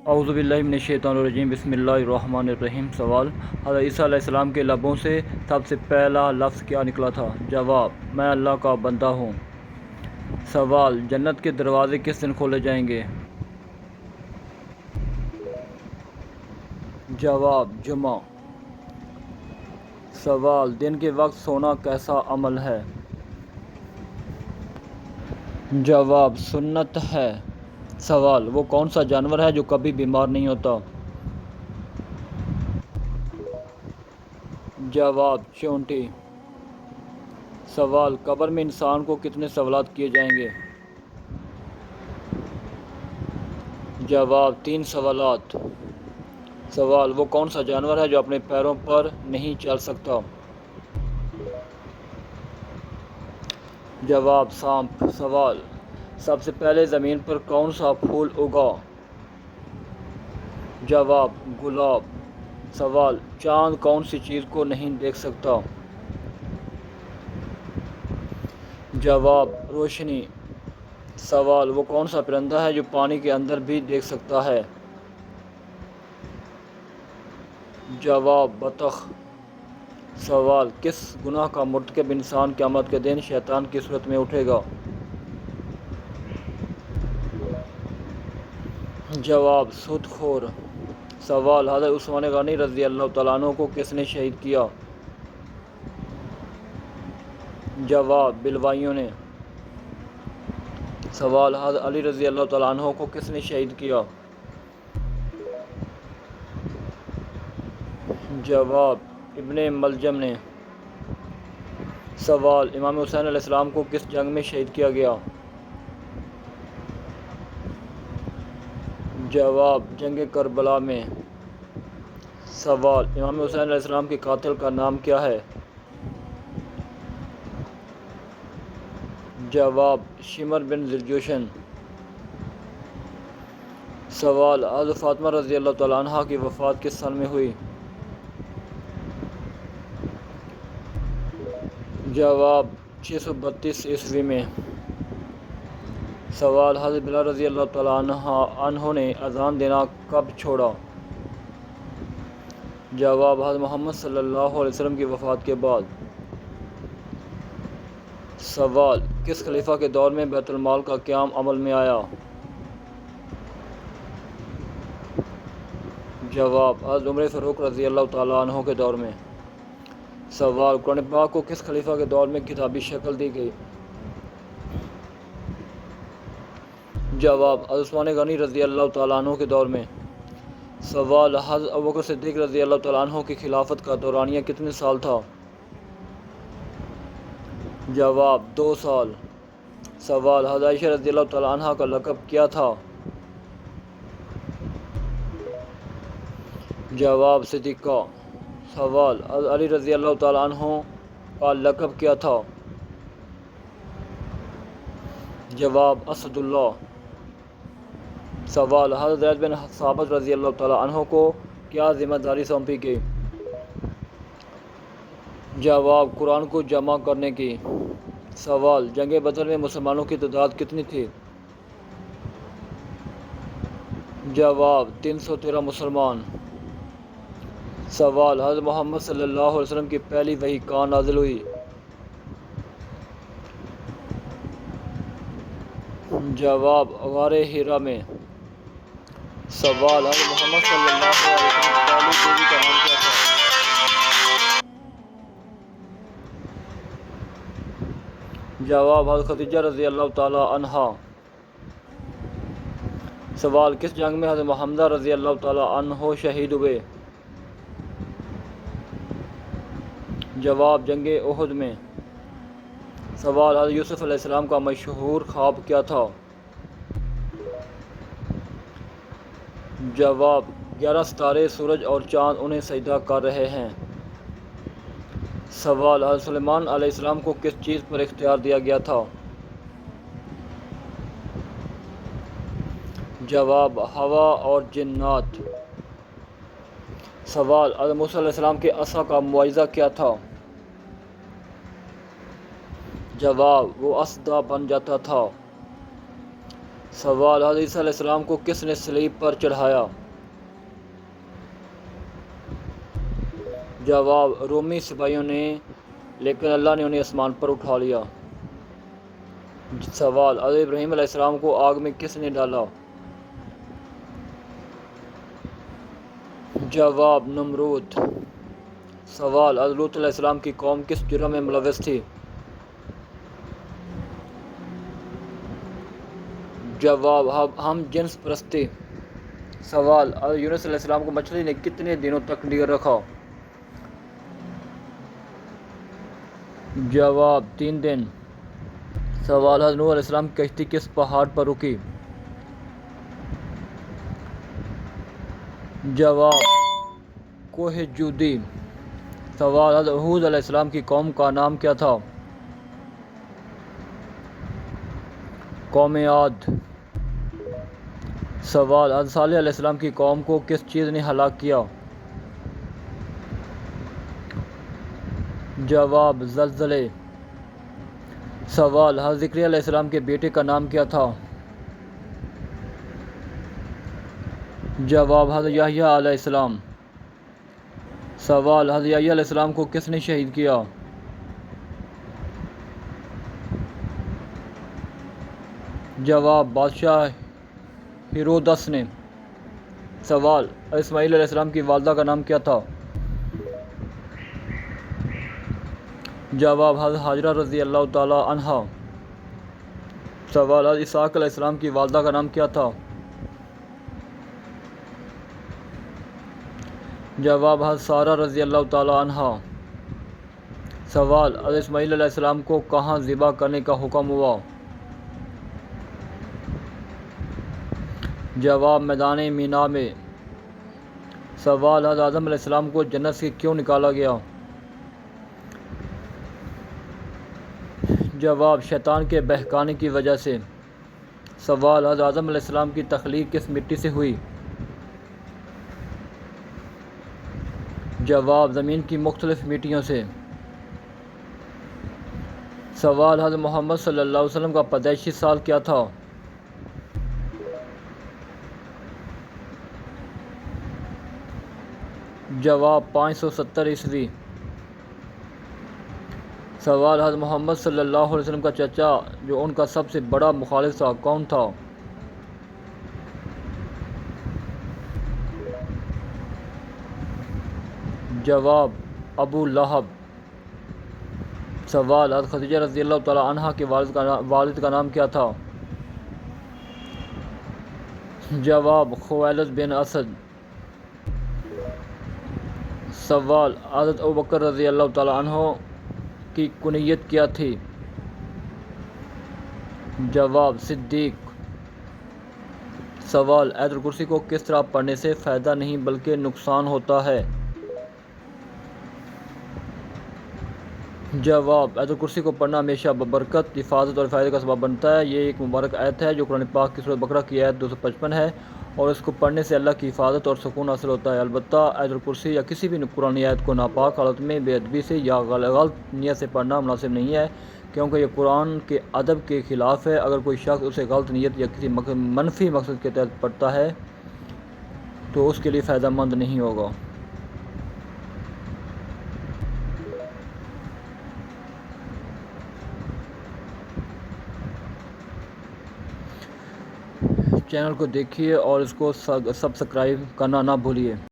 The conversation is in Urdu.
اعوذ باللہ من الشیطان الرجیم، بسم اللہ الرحمن الرحیم۔ سوال: حضرت عیسیٰ علیہ السلام کے لبوں سے سب سے پہلا لفظ کیا نکلا تھا؟ جواب: میں اللہ کا بندہ ہوں۔ سوال: جنت کے دروازے کس دن کھولے جائیں گے؟ جواب: جمعہ۔ سوال: دن کے وقت سونا کیسا عمل ہے؟ جواب: سنت ہے۔ سوال: وہ کون سا جانور ہے جو کبھی بیمار نہیں ہوتا؟ جواب: چیونٹی۔ سوال: قبر میں انسان کو کتنے سوالات کیے جائیں گے؟ جواب: 3 سوالات۔ سوال: وہ کون سا جانور ہے جو اپنے پیروں پر نہیں چل سکتا؟ جواب: سانپ۔ سوال: سب سے پہلے زمین پر کون سا پھول اگا؟ جواب: گلاب۔ سوال: چاند کون سی چیز کو نہیں دیکھ سکتا؟ جواب: روشنی۔ سوال: وہ کون سا پرندہ ہے جو پانی کے اندر بھی دیکھ سکتا ہے؟ جواب: بطخ۔ سوال: کس گناہ کا مرتکب انسان قیامت کے دن شیطان کی صورت میں اٹھے گا؟ جواب: سود خور۔ سوال: حضرت عثمان غنی رضی اللہ تعالیٰ عنہ کو کس نے شہید کیا؟ جواب: بلوائیوں نے۔ سوال: حضرت علی رضی اللہ تعالیٰ عنہ کو کس نے شہید کیا؟ جواب: ابن ملجم نے۔ سوال: امام حسین علیہ السلام کو کس جنگ میں شہید کیا گیا؟ جواب: جنگ کربلا میں۔ سوال: امام حسین علیہ السلام کے قاتل کا نام کیا ہے؟ جواب: شمر بن ذوالجوشن۔ سوال: حضرت فاطمہ رضی اللہ تعالیٰ عنہا کی وفات کس سن میں ہوئی؟ جواب: 632 عیسوی میں۔ سوال: حضرت بلال رضی اللہ تعالیٰ عنہ نے اذان دینا کب چھوڑا؟ جواب: حضرت محمد صلی اللہ علیہ وسلم کی وفات کے بعد۔ سوال: کس خلیفہ کے دور میں بیت المال کا قیام عمل میں آیا؟ جواب: حضرت عمر فاروق رضی اللہ تعالیٰ عنہ کے دور میں۔ سوال: قرآن پاک کو کس خلیفہ کے دور میں کتابی شکل دی گئی؟ جواب: حضرت عثمان غنی رضی اللہ تعالیٰ عنہ کے دور میں۔ سوال: حضرت ابوبکر صدیق رضی اللہ تعالیٰ عنہ کی خلافت کا دورانیہ کتنے سال تھا؟ جواب: 2 سال۔ سوال: حضرت عائشہ رضی اللہ تعالیٰ عنہ کا لقب کیا تھا؟ جواب: صدیقہ۔ سوال: حضرت علی رضی اللہ تعالیٰ عنہ کا لقب کیا تھا؟ جواب: اسد اللہ۔ سوال: حضرت زید بن ثابت رضی اللہ تعالیٰ عنہ کو کیا ذمہ داری سونپی گئی؟ جواب: قرآن کو جمع کرنے کی۔ سوال: جنگ بدر میں مسلمانوں کی تعداد کتنی تھی؟ جواب: 313 مسلمان۔ سوال: حضرت محمد صلی اللہ علیہ وسلم کی پہلی وحی کہاں نازل ہوئی؟ جواب: غار حرا میں۔ سوال: حضرت محمد صلی اللہ علیہ وسلم کی پہلی بیوی کا نام کیا تھا؟ جواب: حضرت خدیجہ رضی اللہ تعالی عنہا۔ سوال: کس جنگ میں حضرت حمزہ رضی اللہ تعالی عنہ شہید ہوئے؟ جواب: جنگ احد میں۔ سوال: حضرت یوسف علیہ السلام کا مشہور خواب کیا تھا؟ جواب: 11 ستارے، سورج اور چاند انہیں سجدہ کر رہے ہیں۔ سوال: حضرت سلیمان علیہ السلام کو کس چیز پر اختیار دیا گیا تھا؟ جواب: ہوا اور جنات۔ سوال: حضرت موسیٰ علیہ السلام کے عصا کا معجزہ کیا تھا؟ جواب: وہ اسدہ بن جاتا تھا۔ سوال، حضرت عیسیٰ علیہ السلام کو کس نے صلیب پر چڑھایا؟ جواب، رومی سپاہیوں نے، لیکن اللہ نے انہیں آسمان پر اٹھا لیا۔ سوال، حضرت ابراہیم علیہ السلام کو آگ میں کس نے ڈالا؟ جواب، نمرود۔ سوال، حضرت لوط علیہ السلام کی قوم کس جرم میں ملوث تھی؟ جواب، ہم جنس پرستی۔ سوال، حضرت یونس علیہ السلام کو مچھلی نے کتنے دنوں تک نگل رکھا؟ جواب، 3 دن۔ سوال، حضرت نوح علیہ السلام کی کشتی کس پہاڑ پر رکی؟ جواب، کوہ جودی۔ سوال، حضرت ہود علیہ السلام کی قوم کا نام کیا تھا؟ قوم عاد۔ سوال، حضرت صالح علیہ السلام کی قوم کو کس چیز نے ہلاک کیا؟ جواب، زلزلے۔ سوال، حضرت زکریا علیہ السلام کے بیٹے کا نام کیا تھا؟ جواب، حضرت یحییٰ علیہ السلام۔ سوال، حضرت یحییٰ علیہ السلام کو کس نے شہید کیا؟ جواب، بادشاہ ہیرودس نے۔ سوال، حضرت اسماعیل علیہ السلام کی والدہ کا نام کیا تھا؟ جواب، حضرت ہاجرہ رضی اللہ تعالی عنہا۔ سوال، حضرت اسحاق علیہ السلام کی والدہ کا نام کیا تھا؟ جواب، حضرت سارہ رضی اللہ تعالی عنہا۔ سوال، حضرت اسماعیل علیہ السلام کو کہاں ذبح کرنے کا حکم ہوا؟ جواب، میدان مینا میں۔ سوال، حضرت آدم علیہ السلام کو جنت سے کیوں نکالا گیا؟ جواب، شیطان کے بہکانے کی وجہ سے۔ سوال، حضرت آدم علیہ السلام کی تخلیق کس مٹی سے ہوئی؟ جواب، زمین کی مختلف مٹیوں سے۔ سوال، حضرت محمد صلی اللہ علیہ وسلم کا پیدائشی سال کیا تھا؟ جواب، 570 عیسوی۔ سوال، حضرت محمد صلی اللہ علیہ وسلم کا چچا جو ان کا سب سے بڑا مخالف تھا کون تھا؟ جواب، ابو لہب۔ سوال، حضرت خدیجہ رضی اللہ تعالی عنہا کے والد کا نام کیا تھا؟ جواب، خویلد بن اسد۔ سوال، حضرت ابوبکر رضی اللہ تعالی عنہ کی کنیت کیا تھی؟ جواب، صدیق۔ سوال، آیت الکرسی کو کس طرح پڑھنے سے فائدہ نہیں بلکہ نقصان ہوتا ہے؟ جواب، آیت الکرسی کو پڑھنا ہمیشہ برکت، حفاظت اور فائدے کا سبب بنتا ہے۔ یہ ایک مبارک آیت ہے جو قرآن پاک کی سورۃ بقرہ کی آیت 255 ہے اور اس کو پڑھنے سے اللہ کی حفاظت اور سکون حاصل ہوتا ہے۔ البتہ آیت الکرسی یا کسی بھی قرآنی آیت کو ناپاک حالت میں بے ادبی سے یا غلط نیت سے پڑھنا مناسب نہیں ہے، کیونکہ یہ قرآن کے ادب کے خلاف ہے۔ اگر کوئی شخص اسے غلط نیت یا کسی منفی مقصد کے تحت پڑھتا ہے تو اس کے لیے فائدہ مند نہیں ہوگا۔ چینل کو دیکھیے اور اس کو سبسکرائب کرنا نہ بھولیے۔